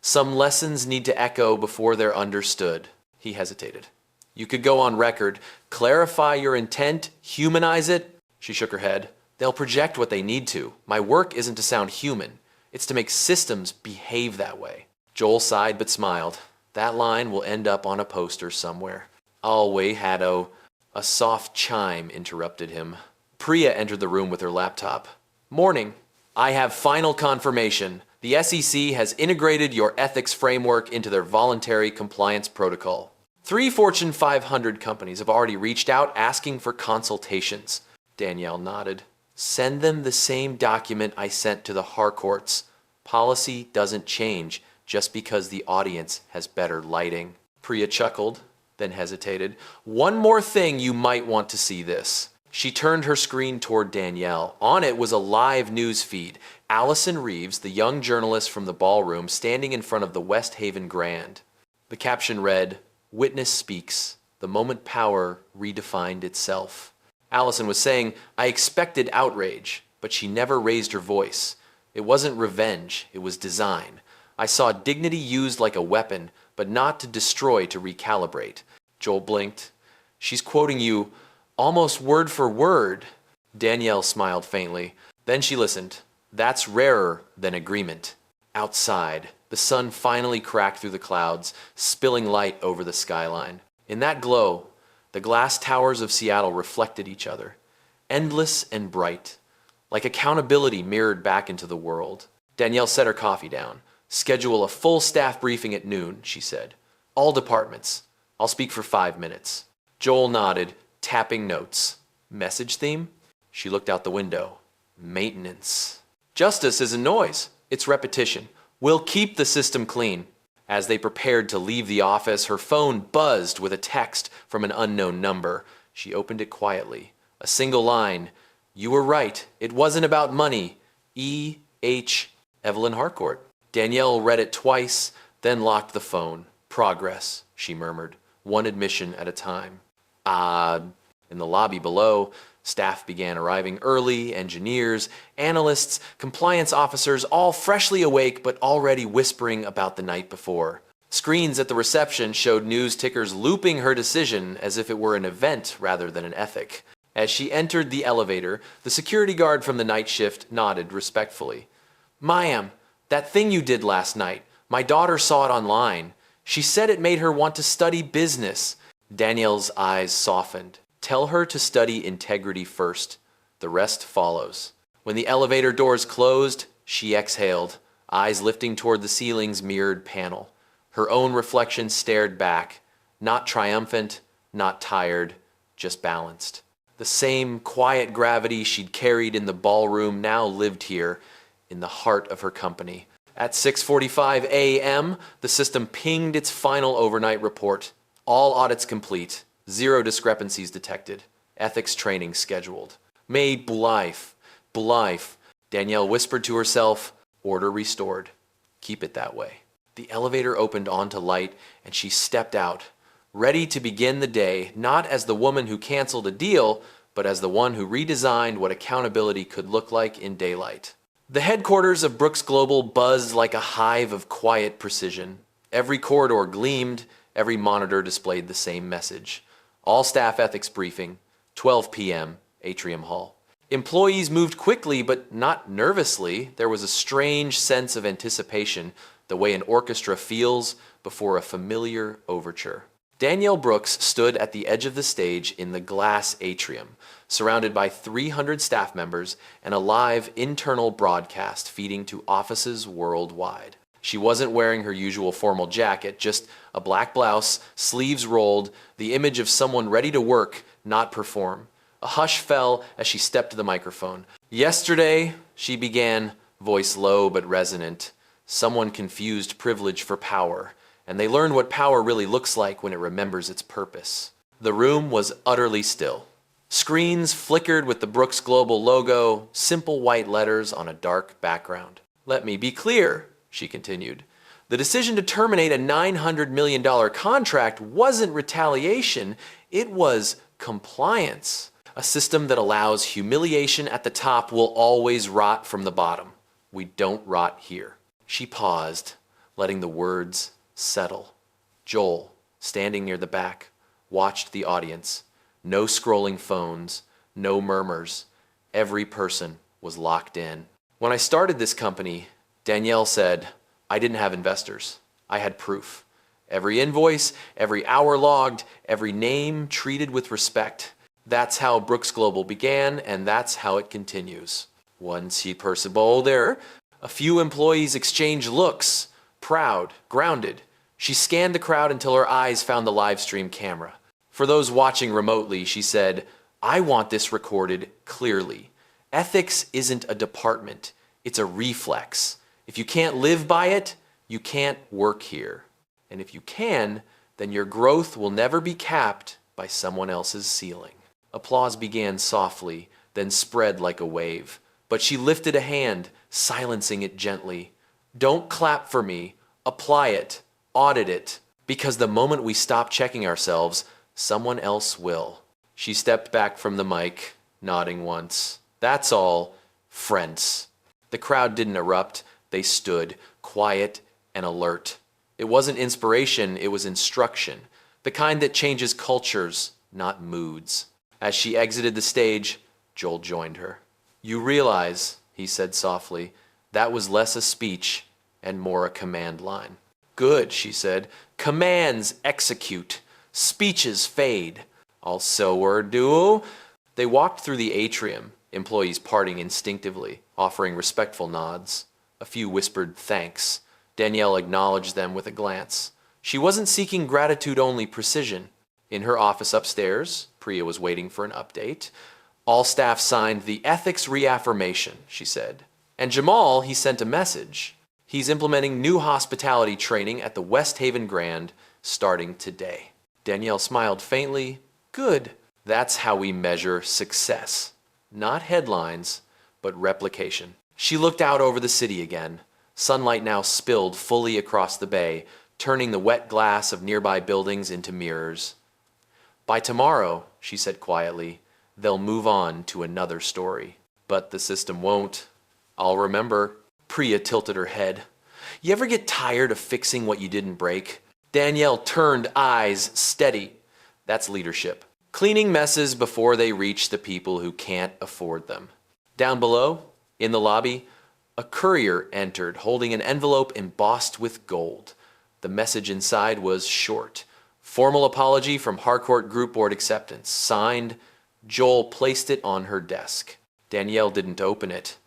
Some lessons need to echo before they're understood." He hesitated. "You could go on record, clarify your intent, humanize it." She shook her head. "They'll project what they need to. My work isn't to sound human. It's to make systems behave that way." Joel sighed but smiled. "That line will end up on a poster somewhere." "Always, Haddo." A soft chime interrupted him. Priya entered the room with her laptop. "Morning. I have final confirmation. The SEC has integrated your ethics framework into their voluntary compliance protocol. 3 Fortune 500 companies have already reached out asking for consultations." Danielle nodded. "Send them the same document I sent to the Harcourts. Policy doesn't change just because the audience has better lighting." Priya chuckled, then hesitated. "One more thing, you might want to see this." She turned her screen toward Danielle. On it was a live news feed. Allison Reeves, the young journalist from the ballroom, standing in front of the West Haven Grand. The caption read, "Witness speaks. The moment power redefined itself." Allison was saying, "I expected outrage, but she never raised her voice. It wasn't revenge, it was design. I saw dignity used like a weapon, but not to destroy, to recalibrate." Joel blinked. "She's quoting you almost word for word." Danielle smiled faintly. Then she listened. "That's rarer than agreement." Outside, the sun finally cracked through the clouds, spilling light over the skyline. In that glow, the glass towers of Seattle reflected each other, endless and bright, like accountability mirrored back into the world. Danielle set her coffee down. "Schedule a full staff briefing at noon," she said. "All departments. I'll speak for 5 minutes." Joel nodded, tapping notes. "Message theme?" She looked out the window. "Maintenance." "Justice is a noise. It's repetition. We'll keep the system clean." As they prepared to leave the office, her phone buzzed with a text from an unknown number. She opened it quietly. A single line. "You were right. It wasn't about money. E.H. Evelyn Harcourt." Danielle read it twice, then locked the phone. "Progress," she murmured, one admission at a time. In the lobby below, staff began arriving early, engineers, analysts, compliance officers, all freshly awake but already whispering about the night before. Screens at the reception showed news tickers looping her decision as if it were an event rather than an ethic. As she entered the elevator, the security guard from the night shift nodded respectfully. "Mayam, that thing you did last night, my daughter saw it online. She said it made her want to study business." Danielle's eyes softened. "Tell her to study integrity first. The rest follows." When the elevator doors closed, she exhaled, eyes lifting toward the ceiling's mirrored panel. Her own reflection stared back, not triumphant, not tired, just balanced. The same quiet gravity she'd carried in the ballroom now lived here, in the heart of her company. At 6:45 a.m., the system pinged its final overnight report. All audits complete. 0 discrepancies detected. Ethics training scheduled. "May Blythe, Danielle whispered to herself. Order restored. Keep it that way. The elevator opened onto light, and she stepped out, ready to begin the day, not as the woman who canceled a deal, but as the one who redesigned what accountability could look like in daylight. The headquarters of Brooks Global buzzed like a hive of quiet precision. Every corridor gleamed, every monitor displayed the same message. All staff ethics briefing, 12 p.m., Atrium Hall. Employees moved quickly, but not nervously. There was a strange sense of anticipation, the way an orchestra feels before a familiar overture. Danielle Brooks stood at the edge of the stage in the glass atrium, surrounded by 300 staff members and a live internal broadcast feeding to offices worldwide. She wasn't wearing her usual formal jacket, just a black blouse, sleeves rolled, the image of someone ready to work, not perform. A hush fell as she stepped to the microphone. Yesterday, she began, voice low but resonant. Someone confused privilege for power, and they learned what power really looks like when it remembers its purpose. The room was utterly still. Screens flickered with the Brooks Global logo, simple white letters on a dark background. Let me be clear, she continued. The decision to terminate a $900 million contract wasn't retaliation, it was compliance. A system that allows humiliation at the top will always rot from the bottom. We don't rot here. She paused, letting the words settle. Joel, standing near the back, watched the audience. No scrolling phones, no murmurs. Every person was locked in. When I started this company, Danielle said, I didn't have investors. I had proof. Every invoice, every hour logged, every name treated with respect. That's how Brooks Global began, and that's how it continues. Once he persevered there, a few employees exchanged looks, proud, grounded. She scanned the crowd until her eyes found the live stream camera. For those watching remotely, she said, I want this recorded clearly. Ethics isn't a department, it's a reflex. If you can't live by it, you can't work here. And if you can, then your growth will never be capped by someone else's ceiling. Applause began softly, then spread like a wave. But she lifted a hand, silencing it gently. Don't clap for me. Apply it. Audit it. Because the moment we stop checking ourselves, someone else will. She stepped back from the mic, nodding once. That's all. Friends. The crowd didn't erupt. They stood, quiet and alert. It wasn't inspiration, it was instruction. The kind that changes cultures, not moods. As she exited the stage, Joel joined her. You realize, he said softly, that was less a speech and more a command line. Good, she said. Commands execute. Speeches fade. Also or do. They walked through the atrium, employees parting instinctively, offering respectful nods. A few whispered thanks. Danielle acknowledged them with a glance. She wasn't seeking gratitude-only precision. In her office upstairs, Priya was waiting for an update. All staff signed the ethics reaffirmation, she said. And Jamal, he sent a message. He's implementing new hospitality training at the West Haven Grand starting today. Danielle smiled faintly. Good. That's how we measure success. Not headlines, but replication. She looked out over the city again. Sunlight now spilled fully across the bay, turning the wet glass of nearby buildings into mirrors. By tomorrow, she said quietly, they'll move on to another story. But the system won't. I'll remember. Priya tilted her head. You ever get tired of fixing what you didn't break? Danielle turned, eyes steady. That's leadership. Cleaning messes before they reach the people who can't afford them. Down below, in the lobby, a courier entered holding an envelope embossed with gold. The message inside was short. Formal apology from Harcourt Group Board Acceptance. Signed, Joel placed it on her desk. Danielle didn't open it.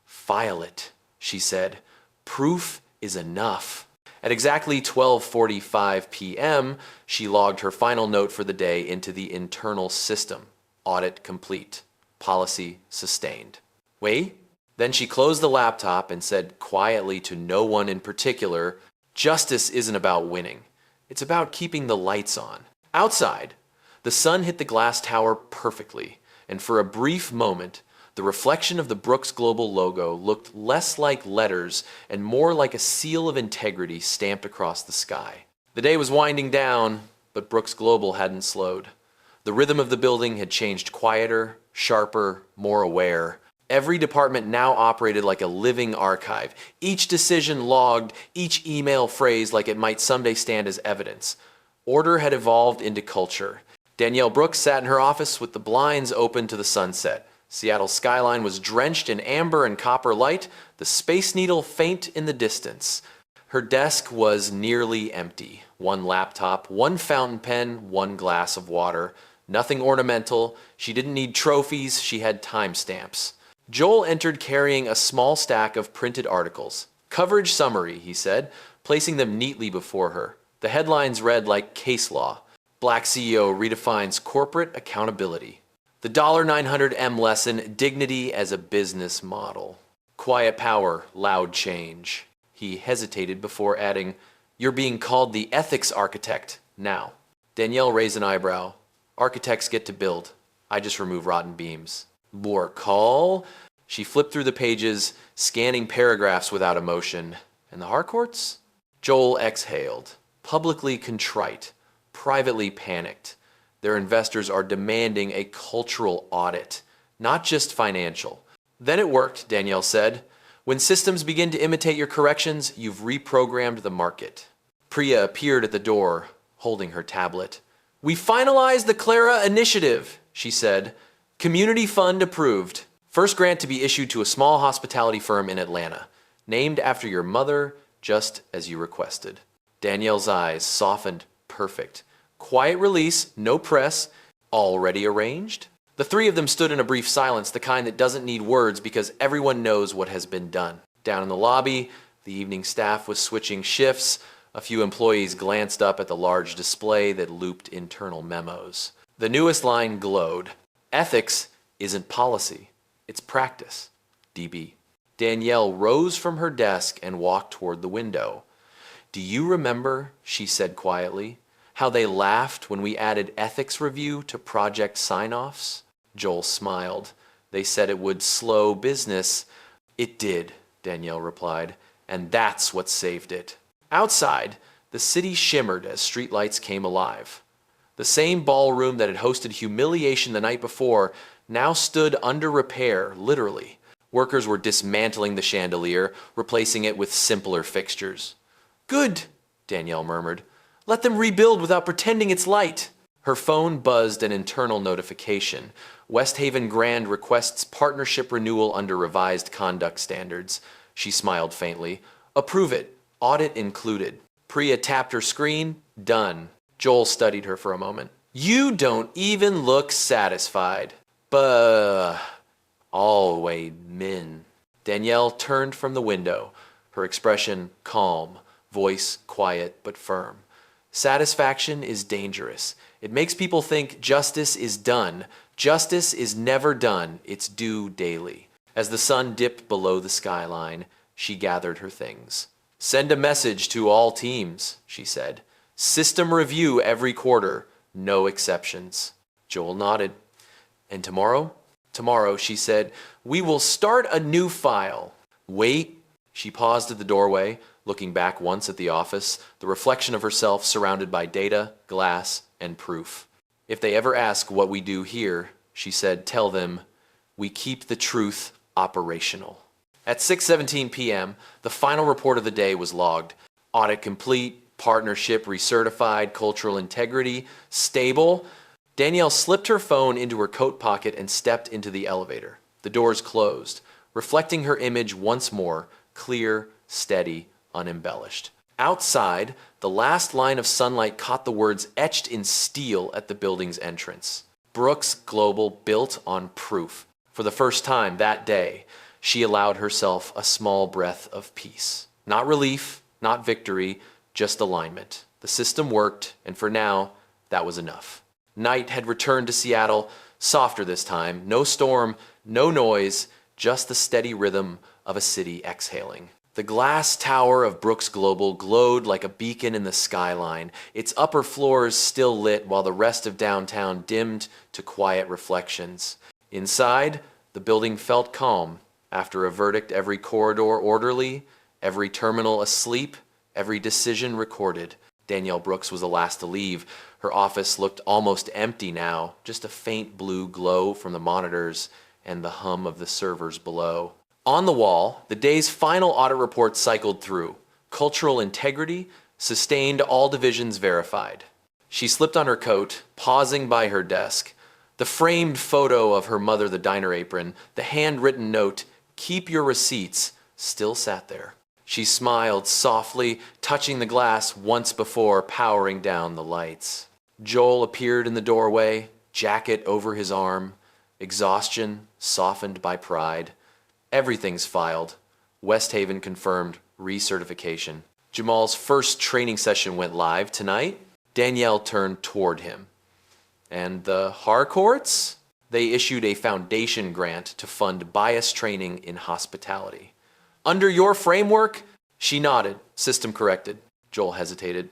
File it, she said. Proof is enough. At exactly 12:45 p.m., she logged her final note for the day into the internal system. Audit complete. Policy sustained. Wait. Then she closed the laptop and said quietly to no one in particular, justice isn't about winning. It's about keeping the lights on. Outside, the sun hit the glass tower perfectly, and for a brief moment, the reflection of the Brooks Global logo looked less like letters and more like a seal of integrity stamped across the sky. The day was winding down, but Brooks Global hadn't slowed. The rhythm of the building had changed quieter, sharper, more aware. Every department now operated like a living archive, each decision logged, each email phrased like it might someday stand as evidence. Order had evolved into culture. Danielle Brooks sat in her office with the blinds open to the sunset, Seattle's skyline was drenched in amber and copper light, the Space Needle faint in the distance. Her desk was nearly empty. One laptop, one fountain pen, one glass of water. Nothing ornamental. She didn't need trophies, she had timestamps. Joel entered carrying a small stack of printed articles. Coverage summary, he said, placing them neatly before her. The headlines read like case law. Black CEO redefines corporate accountability. The $900M lesson, dignity as a business model. Quiet power, loud change. He hesitated before adding, "You're being called the ethics architect now." Danielle raised an eyebrow. "Architects get to build. I just remove rotten beams." "More call?" She flipped through the pages, scanning paragraphs without emotion. "And the Harcourts?" Joel exhaled, publicly contrite, privately panicked. Their investors are demanding a cultural audit, not just financial. "Then it worked," Danielle said. "When systems begin to imitate your corrections, you've reprogrammed the market." Priya appeared at the door, holding her tablet. "We finalized the Clara Initiative," she said. "Community fund approved. First grant to be issued to a small hospitality firm in Atlanta. Named after your mother, just as you requested." Danielle's eyes softened. Perfect. Quiet release, no press, already arranged? The three of them stood in a brief silence, the kind that doesn't need words because everyone knows what has been done. Down in the lobby, the evening staff was switching shifts. A few employees glanced up at the large display that looped internal memos. The newest line glowed. "Ethics isn't policy, it's practice. DB." Danielle rose from her desk and walked toward the window. "Do you remember," she said quietly, "how they laughed when we added ethics review to project sign-offs?" Joel smiled. "They said it would slow business." "It did," Danielle replied, "and that's what saved it." Outside, the city shimmered as streetlights came alive. The same ballroom that had hosted Humiliation the night before now stood under repair, literally. Workers were dismantling the chandelier, replacing it with simpler fixtures. "Good," Danielle murmured. "Let them rebuild without pretending it's light." Her phone buzzed an internal notification. West Haven Grand requests partnership renewal under revised conduct standards. She smiled faintly. "Approve it. Audit included." Priya tapped her screen. Done. Joel studied her for a moment. "You don't even look satisfied." "Buh. Always min." Danielle turned from the window, her expression calm, voice quiet but firm. "Satisfaction is dangerous. It makes people think justice is done. Justice is never done. It's due daily." As the sun dipped below the skyline, she gathered her things. "Send a message to all teams," she said. "System review every quarter. No exceptions." Joel nodded. "And tomorrow?" "Tomorrow," she said, "we will start a new file." "Wait." She paused at the doorway, looking back once at the office, the reflection of herself surrounded by data, glass, and proof. "If they ever ask what we do here," she said, "tell them, we keep the truth operational." At 6:17 p.m., the final report of the day was logged. Audit complete, partnership recertified, cultural integrity stable. Danielle slipped her phone into her coat pocket and stepped into the elevator. The doors closed, reflecting her image once more, clear, steady, unembellished. Outside, the last line of sunlight caught the words etched in steel at the building's entrance. Brooks Global built on proof. For the first time that day, she allowed herself a small breath of peace. Not relief, not victory, just alignment. The system worked, and for now, that was enough. Night had returned to Seattle, softer this time. No storm, no noise, just the steady rhythm of a city exhaling. The glass tower of Brooks Global glowed like a beacon in the skyline, its upper floors still lit while the rest of downtown dimmed to quiet reflections. Inside, the building felt calm. After a verdict, every corridor orderly, every terminal asleep, every decision recorded. Danielle Brooks was the last to leave. Her office looked almost empty now, just a faint blue glow from the monitors and the hum of the servers below. On the wall, the day's final audit report cycled through. Cultural integrity, sustained, all divisions verified. She slipped on her coat, pausing by her desk. The framed photo of her mother, the diner apron, the handwritten note, "Keep your receipts," still sat there. She smiled softly, touching the glass once before, powering down the lights. Joel appeared in the doorway, jacket over his arm, exhaustion softened by pride. "Everything's filed." West Haven confirmed recertification. Jamal's first training session went live tonight. Danielle turned toward him. "And the Harcourts?" They issued a foundation grant to fund bias training in hospitality. "Under your framework?" She nodded, system corrected. Joel hesitated.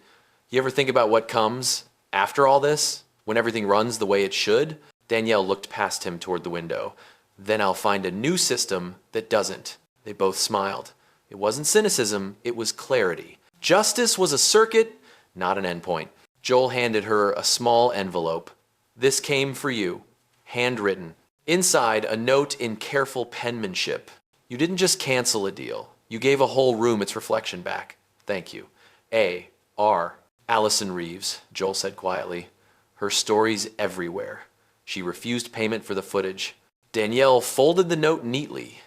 "You ever think about what comes after all this? When everything runs the way it should?" Danielle looked past him toward the window. "Then I'll find a new system that doesn't." They both smiled. It wasn't cynicism, it was clarity. Justice was a circuit, not an endpoint. Joel handed her a small envelope. "This came for you, handwritten." Inside, a note in careful penmanship. "You didn't just cancel a deal. You gave a whole room its reflection back. Thank you. A.R. Allison Reeves," Joel said quietly. "Her story's everywhere." She refused payment for the footage. Danielle folded the note neatly.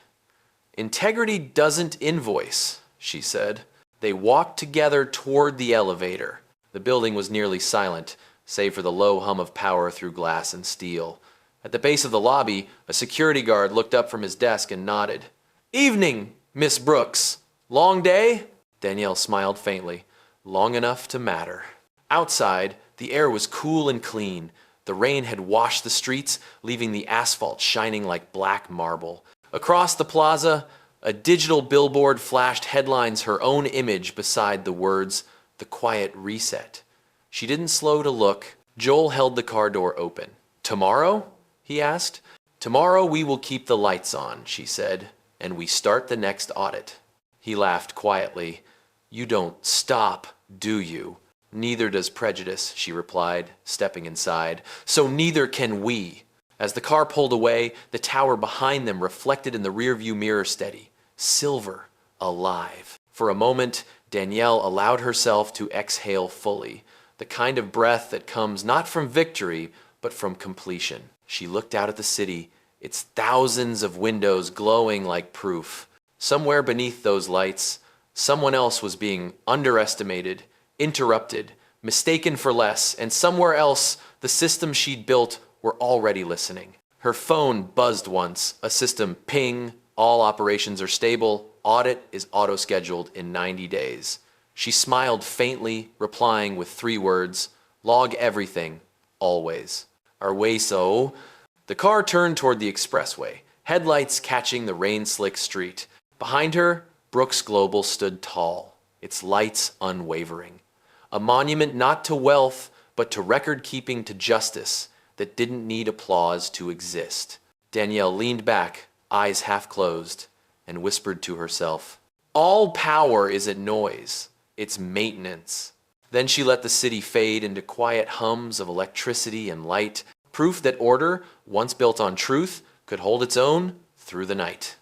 "Integrity doesn't invoice," she said. They walked together toward the elevator. The building was nearly silent, save for the low hum of power through glass and steel. At the base of the lobby, a security guard looked up from his desk and nodded. "Evening, Miss Brooks. Long day?" Danielle smiled faintly. "Long enough to matter." Outside, the air was cool and clean. The rain had washed the streets, leaving the asphalt shining like black marble. Across the plaza, a digital billboard flashed headlines, her own image beside the words, "The Quiet Reset." She didn't slow to look. Joel held the car door open. "Tomorrow?" he asked. "Tomorrow we will keep the lights on," she said, "and we start the next audit." He laughed quietly. "You don't stop, do you?" "Neither does prejudice," she replied, stepping inside. "So neither can we." As the car pulled away, the tower behind them reflected in the rearview mirror steady. Silver, alive. For a moment, Danielle allowed herself to exhale fully, the kind of breath that comes not from victory, but from completion. She looked out at the city, its thousands of windows glowing like proof. Somewhere beneath those lights, someone else was being underestimated, interrupted, mistaken for less, and somewhere else, the systems she'd built were already listening. Her phone buzzed once, a system ping, "All operations are stable, audit is auto-scheduled in 90 days. She smiled faintly, replying with 3 words, "Log everything, always." "Our way so?" The car turned toward the expressway, headlights catching the rain-slick street. Behind her, Brooks Global stood tall, its lights unwavering. A monument not to wealth, but to record-keeping, to justice that didn't need applause to exist. Danielle leaned back, eyes half closed, and whispered to herself, "All power isn't noise, it's maintenance." Then she let the city fade into quiet hums of electricity and light, proof that order, once built on truth, could hold its own through the night.